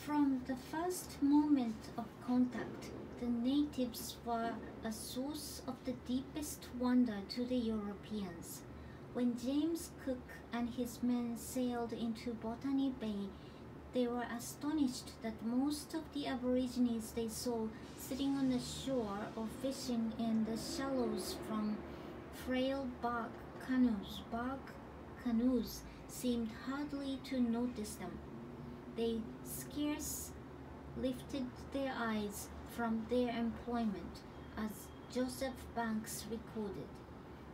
From the first moment of contact, the natives were a source of the deepest wonder to the Europeans. When James Cook and his men sailed into Botany Bay, they were astonished that most of the Aborigines they saw sitting on the shore or fishing in the shallows from frail bark canoes seemed hardly to notice them. They scarce lifted their eyes from their employment, as Joseph Banks recorded.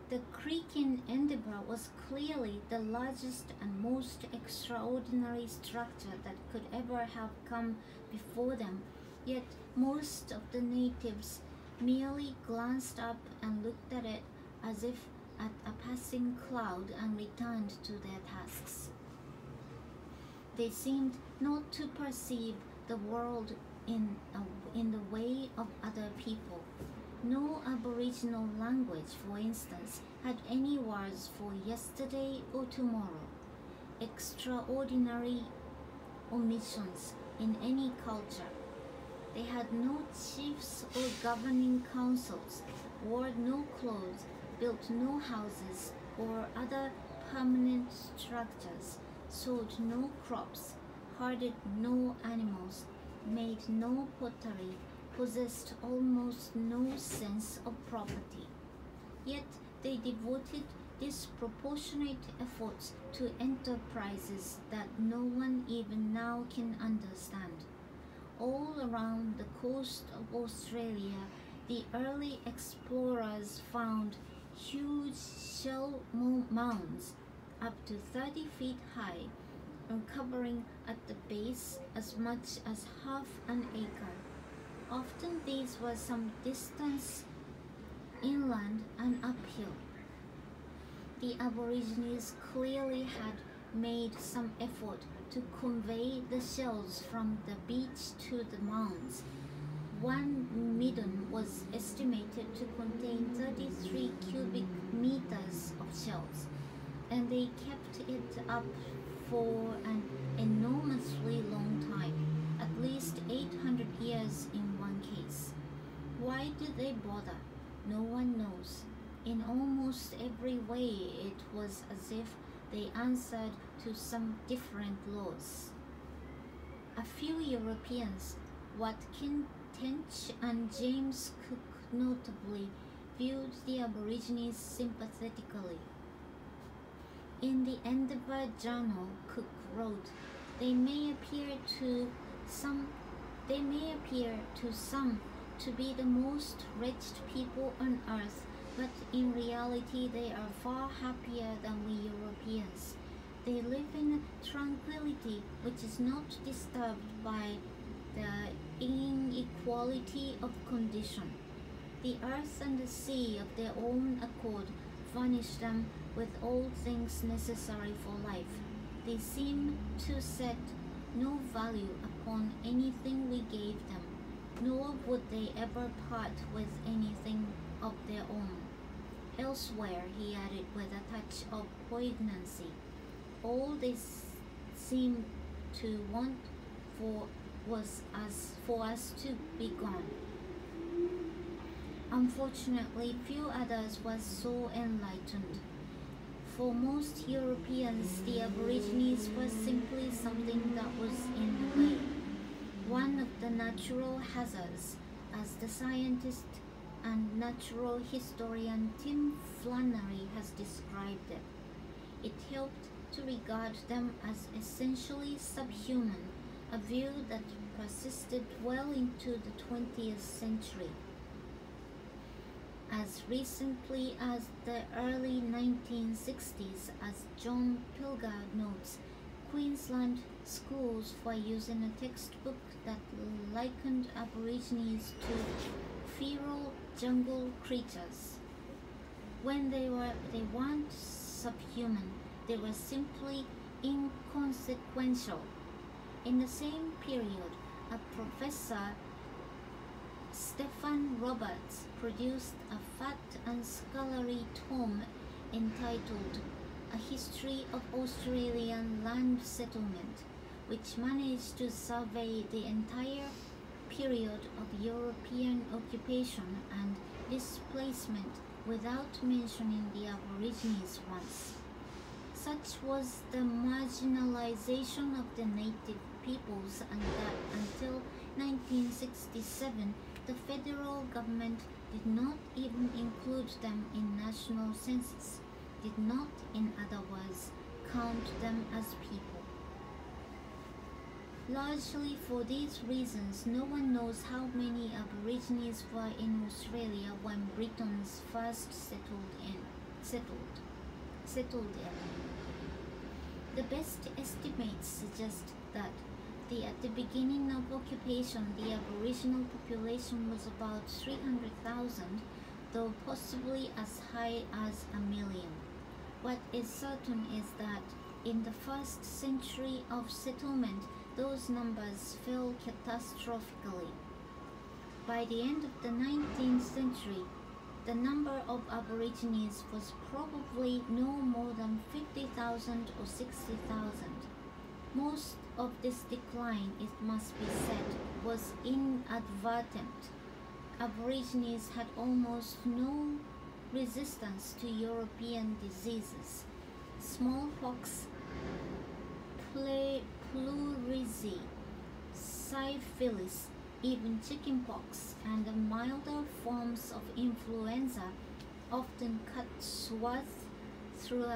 The creek in Edinburgh was clearly the largest and most extraordinary structure that could ever have come before them, yet most of the natives merely glanced up and looked at it as if at a passing cloud and returned to their tasks. They seemed not to perceive the world in the way of other people. No Aboriginal language, for instance, had any words for yesterday or tomorrow. Extraordinary omissions in any culture. They had no chiefs or governing councils, wore no clothes, built no houses or other permanent structures, sowed no crops, herded no animals, made no pottery, possessed almost no sense of property. Yet they devoted disproportionate efforts to enterprises that no one even now can understand. All around the coast of Australia, the early explorers found huge shell mounds up to 30 feet high and covering at the base as much as half an acre. Often these were some distance inland and uphill. The Aborigines clearly had made some effort to convey the shells from the beach to the mounds. One midden was estimated to contain 33 cubic meters of shells, and they kept it up for an enormously long time, at least 800 years in one case. Why did they bother? No one knows. In almost every way it was as if they answered to some different laws. A few Europeans, Watkin Tench and James Cook notably, viewed the Aborigines sympathetically. In the Edinburgh Journal, Cook wrote, They may appear to some to be the most wretched people on earth, but in reality they are far happier than we Europeans. They live in a tranquility which is not disturbed by the inequality of condition. The earth and the sea of their own accord furnish them with all things necessary for life. They seem to set no value upon anything we gave them, nor would they ever part with anything of their own. Elsewhere, he added with a touch of poignancy, all they seemed to want for us to be gone. Unfortunately, few others were so enlightened. For most Europeans, the Aborigines were simply something that was in the way, one of the natural hazards, as the scientist and natural historian Tim Flannery has described it. It helped to regard them as essentially subhuman, a view that persisted well into the 20th century. As recently as the early 1960s, as John Pilger notes, Queensland schools were using a textbook that likened Aborigines to feral jungle creatures. When they weren't subhuman, they were simply inconsequential. In the same period, a professor, Stephen Roberts, produced a fat and scholarly tome entitled A History of Australian Land Settlement, which managed to survey the entire period of European occupation and displacement without mentioning the Aborigines once. Such was the marginalization of the native peoples, and that until 1967 the federal government did not even include them in national census, did not, in other words, count them as people. Largely for these reasons, no one knows how many Aborigines were in Australia when Britons first settled there. The best estimates suggest that at the beginning of occupation, the Aboriginal population was about 300,000, though possibly as high as 1 million. What is certain is that in the first century of settlement, those numbers fell catastrophically. By the end of the 19th century, the number of Aborigines was probably no more than 50,000 or 60,000. Most of this decline, it must be said, was inadvertent. Aborigines had almost no resistance to European diseases. Smallpox, pleurisy, syphilis, even chickenpox, and the milder forms of influenza often cut swaths through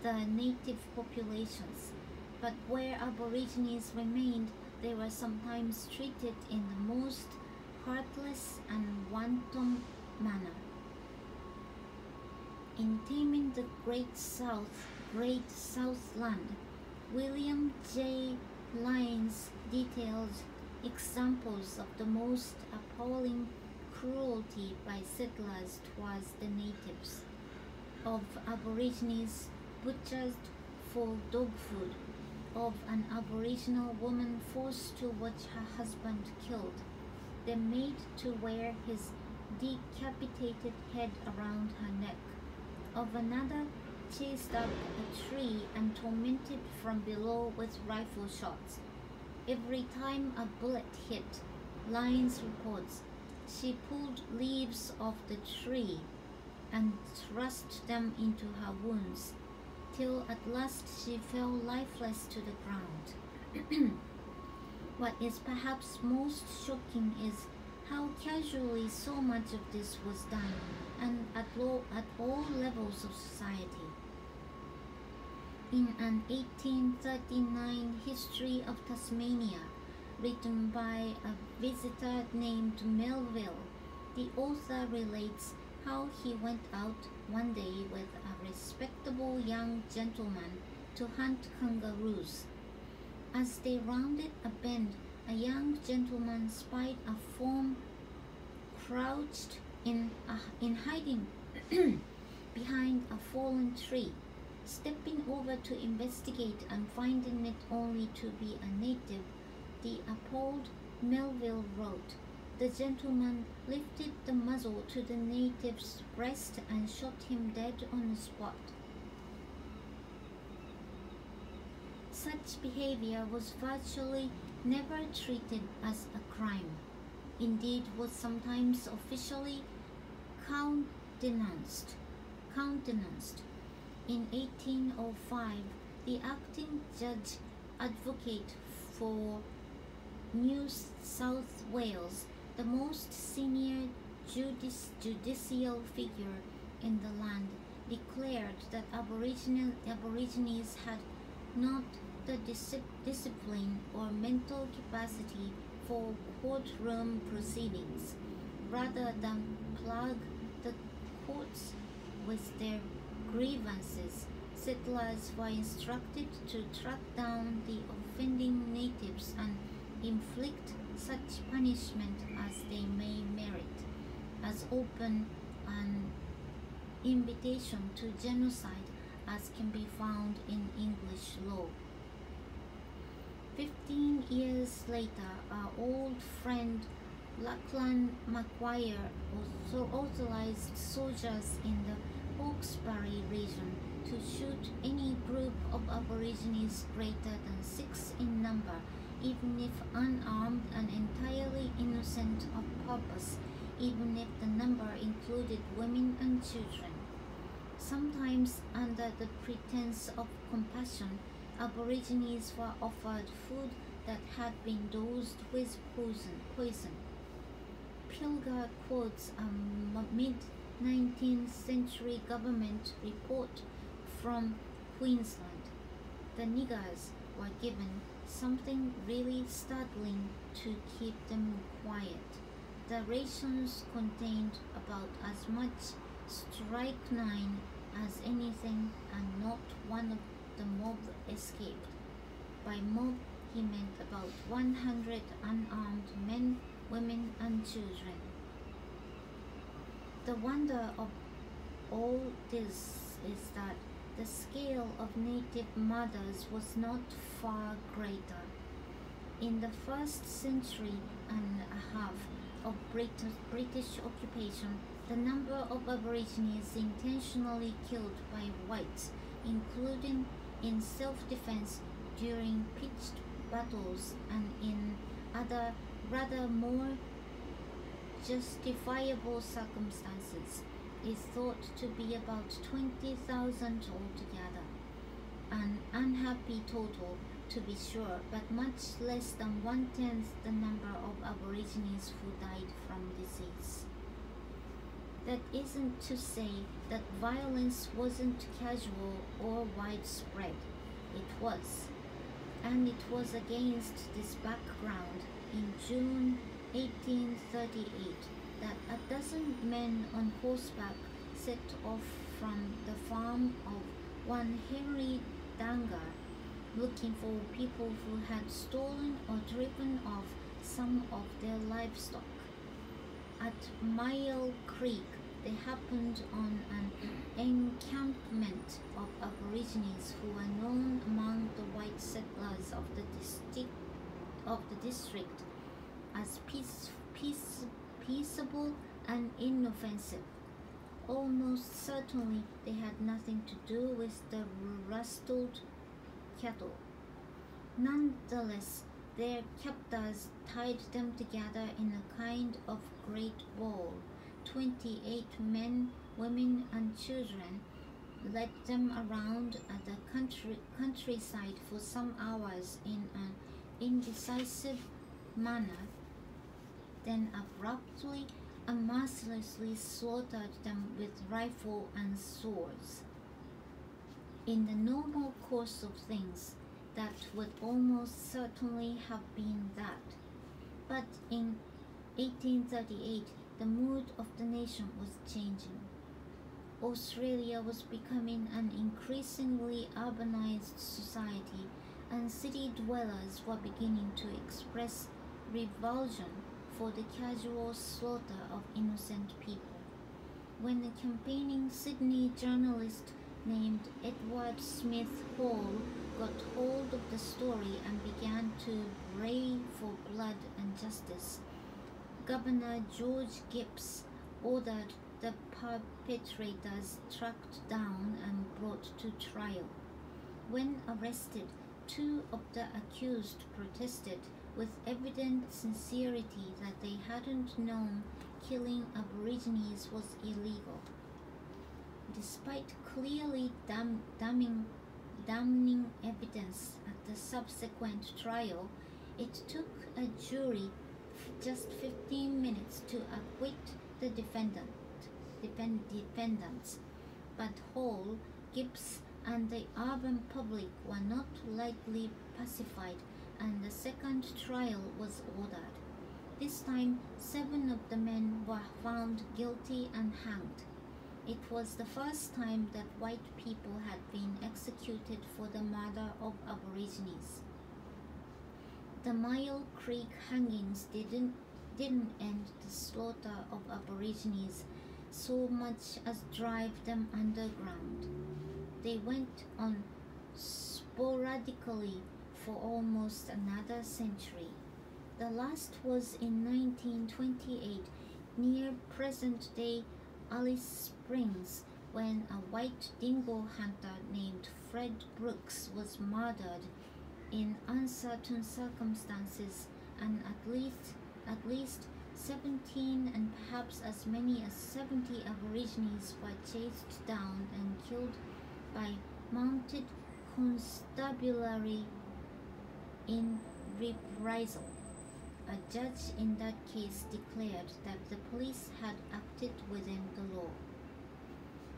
the native populations. But where Aborigines remained, they were sometimes treated in the most heartless and wanton manner. In Taming the Great Southland, William J. Lyons details examples of the most appalling cruelty by settlers towards the natives, of Aborigines butchered for dog food, of an Aboriginal woman forced to watch her husband killed, then made to wear his decapitated head around her neck, of another chased up a tree and tormented from below with rifle shots. Every time a bullet hit, Lyons reports, she pulled leaves off the tree and thrust them into her wounds, till at last she fell lifeless to the ground. What is perhaps most shocking is how casually so much of this was done, and at all levels of society. In an 1839 history of Tasmania, written by a visitor named Melville, the author relates how he went out one day with a respectable young gentleman to hunt kangaroos. As they rounded a bend, a young gentleman spied a form crouched in hiding behind a fallen tree. Stepping over to investigate and finding it only to be a native, the appalled Melville wrote, "The gentleman lifted the muzzle to the native's breast and shot him dead on the spot." Such behavior was virtually never treated as a crime. Indeed, was sometimes officially countenanced. In 1805, the acting judge advocate for New South Wales, the most senior judicial figure in the land, declared that Aborigines had not the discipline or mental capacity for courtroom proceedings. Rather than plug the courts with their grievances, settlers were instructed to track down the offending natives and inflict such punishment as they may merit, as open an invitation to genocide as can be found in English law. 15 years later, our old friend Lachlan Macquarie also authorized soldiers in the Hawkesbury region to shoot any group of Aborigines greater than 6 in number even if unarmed and entirely innocent of purpose, even if the number included women and children. Sometimes, under the pretense of compassion, Aborigines were offered food that had been dosed with poison. Pilger quotes a mid-19th century government report from Queensland. The niggers were given something really startling to keep them quiet. The rations contained about as much strychnine as anything, and not one of the mob escaped. By mob, he meant about 100 unarmed men, women, and children. The wonder of all this is that the scale of native murders was not far greater. In the first century and a half of British occupation, the number of Aborigines intentionally killed by whites, including in self-defense during pitched battles and in other rather more justifiable circumstances, is thought to be about 20,000 altogether. An unhappy total, to be sure, but much less than one-tenth the number of Aborigines who died from disease. That isn't to say that violence wasn't casual or widespread. It was. And it was against this background, in June 1838, that a dozen men on horseback set off from the farm of one Henry Dangar, looking for people who had stolen or driven off some of their livestock. At Myall Creek, they happened on an encampment of Aborigines who were known among the white settlers of the district as peaceable and inoffensive. Almost certainly they had nothing to do with the rustled cattle. Nonetheless, their captors tied them together in a kind of great ball. 28 men, women, and children led them around at the countryside for some hours in an indecisive manner, then abruptly and mercilessly slaughtered them with rifle and swords. In the normal course of things, that would almost certainly have been that. But in 1838, the mood of the nation was changing. Australia was becoming an increasingly urbanized society, and city dwellers were beginning to express revulsion for the casual slaughter of innocent people. When a campaigning Sydney journalist named Edward Smith Hall got hold of the story and began to bray for blood and justice, Governor George Gipps ordered the perpetrators tracked down and brought to trial. When arrested, two of the accused protested with evident sincerity that they hadn't known killing Aborigines was illegal. Despite clearly damning evidence at the subsequent trial, it took a jury just 15 minutes to acquit the defendants. But Hall, Gibbs, and the urban public were not lightly pacified, and the second trial was ordered. This time, 7 of the men were found guilty and hanged. It was the first time that white people had been executed for the murder of Aborigines. The Myall Creek hangings didn't end the slaughter of Aborigines so much as drive them underground. They went on sporadically for almost another century. The last was in 1928 near present-day Alice Springs, when a white dingo hunter named Fred Brooks was murdered in uncertain circumstances, and at least 17 and perhaps as many as 70 Aborigines were chased down and killed by mounted constabulary in reprisal. A judge in that case declared that the police had acted within the law.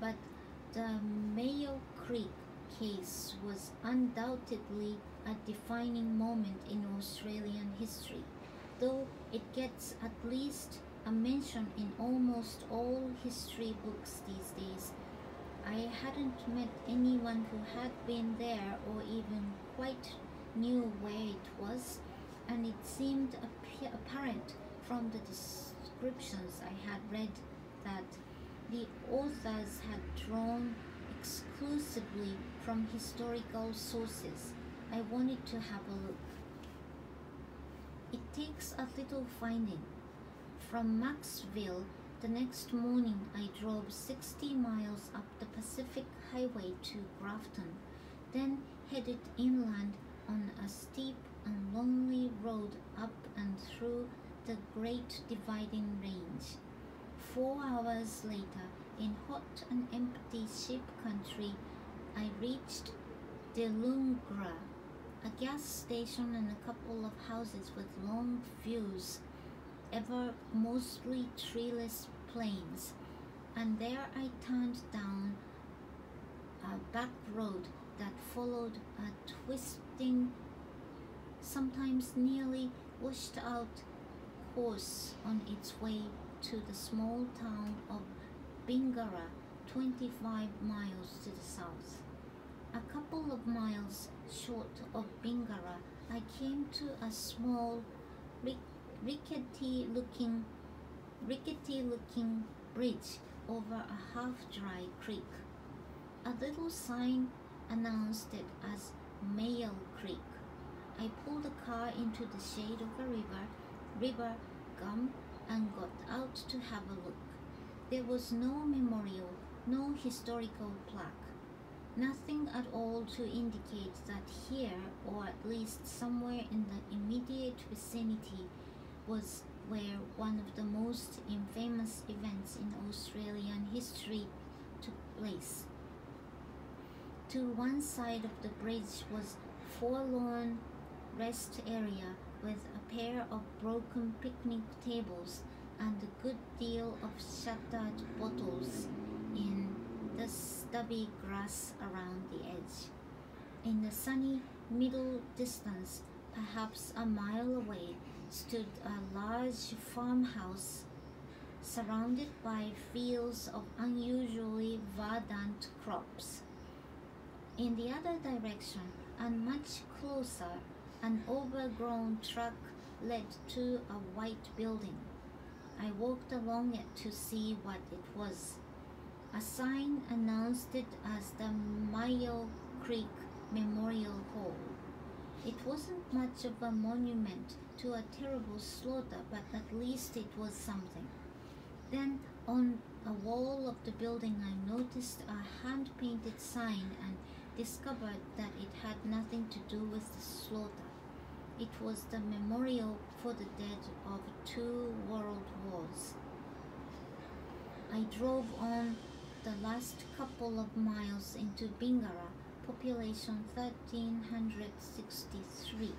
But the Mayo Creek case was undoubtedly a defining moment in Australian history, though it gets at least a mention in almost all history books these days. I hadn't met anyone who had been there or even quite knew where it was, and it seemed apparent from the descriptions I had read that the authors had drawn exclusively from historical sources. I wanted to have a look. It takes a little finding. From Maxville, the next morning I drove 60 miles up the Pacific Highway to Grafton, then headed inland on a steep and lonely road up and through the Great Dividing Range. 4 hours later, in hot and empty sheep country, I reached Delungra, a gas station and a couple of houses with long views, ever mostly treeless plains, and there I turned down a back road that followed a twisting, sometimes nearly washed out course on its way to the small town of Bingara, 25 miles to the south. A couple of miles short of Bingara, I came to a small, rickety-looking bridge over a half-dry creek. A little sign announced it as Mayo Creek. I pulled the car into the shade of a river gum, and got out to have a look. There was no memorial, no historical plaque, nothing at all to indicate that here, or at least somewhere in the immediate vicinity, was where one of the most infamous events in Australian history took place. To one side of the bridge was forlorn rest area with a pair of broken picnic tables and a good deal of shattered bottles in the stubby grass around the edge. In the sunny middle distance, perhaps a mile away, stood a large farmhouse surrounded by fields of unusually verdant crops. In the other direction, and much closer, an overgrown track led to a white building. I walked along it to see what it was. A sign announced it as the Mayo Creek Memorial Hall. It wasn't much of a monument to a terrible slaughter, but at least it was something. Then, on a wall of the building, I noticed a hand-painted sign and discovered that it had nothing to do with the slaughter. It was the memorial for the dead of 2 world wars. I drove on the last couple of miles into Bingara, population 1363,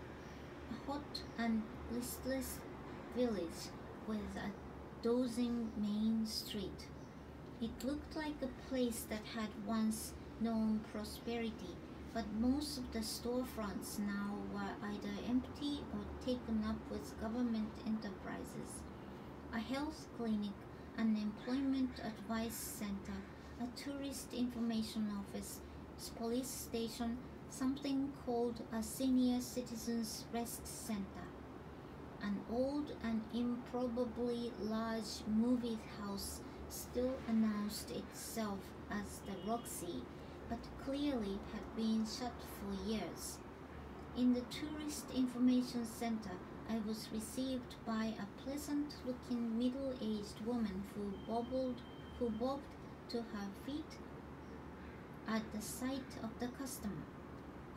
a hot and listless village with a dozing main street. It looked like a place that had once known prosperity, but most of the storefronts now were either empty or taken up with government enterprises. A health clinic, an employment advice center, a tourist information office, police station, something called a senior citizens rest center. An old and improbably large movie house still announced itself as the Roxy, but clearly had been shut for years. In the tourist information center, I was received by a pleasant-looking middle-aged woman who bobbed to her feet at the sight of the customer.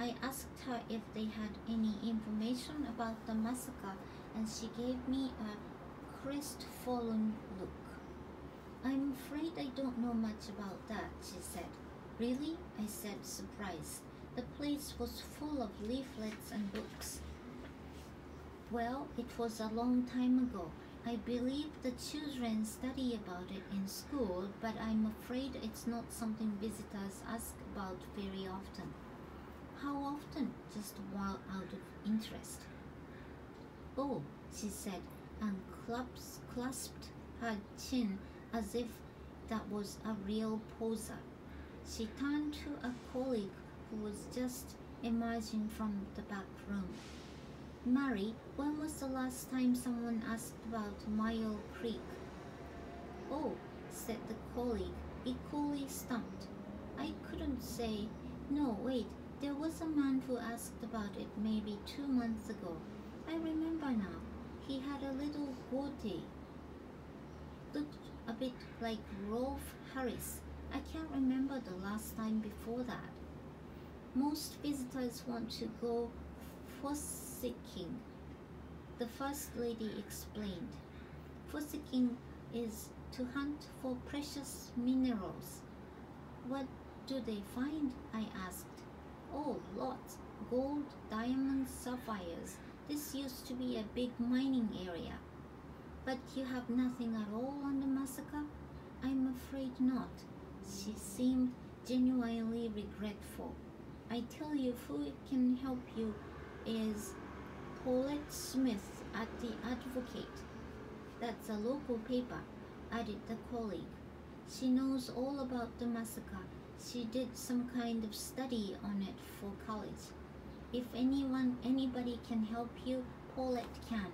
I asked her if they had any information about the massacre, and she gave me a crestfallen look. I'm afraid I don't know much about that, she said. Really? I said, surprised. The place was full of leaflets and books. Well, it was a long time ago. I believe the children study about it in school, but I'm afraid it's not something visitors ask about very often. How often? Just while out of interest. Oh, she said, and clasped her chin as if that was a real poser. She turned to a colleague who was just emerging from the back room. Mary, when was the last time someone asked about Mile Creek? Oh, said the colleague, equally stumped. I couldn't say. No, wait, there was a man who asked about it maybe 2 months ago. I remember now. He had a little goatee. Looked a bit like Rolf Harris. I can't remember the last time before that. Most visitors want to go fossicking, the First Lady explained. Fossicking is to hunt for precious minerals. What do they find? I asked. Oh, lots. Gold, diamonds, sapphires. This used to be a big mining area. But you have nothing at all on the massacre? I'm afraid not. She seemed genuinely regretful. I tell you, who can help you is Paulette Smith at the Advocate. That's a local paper, added the colleague. She knows all about the massacre. She did some kind of study on it for college. If anybody can help you, Paulette can.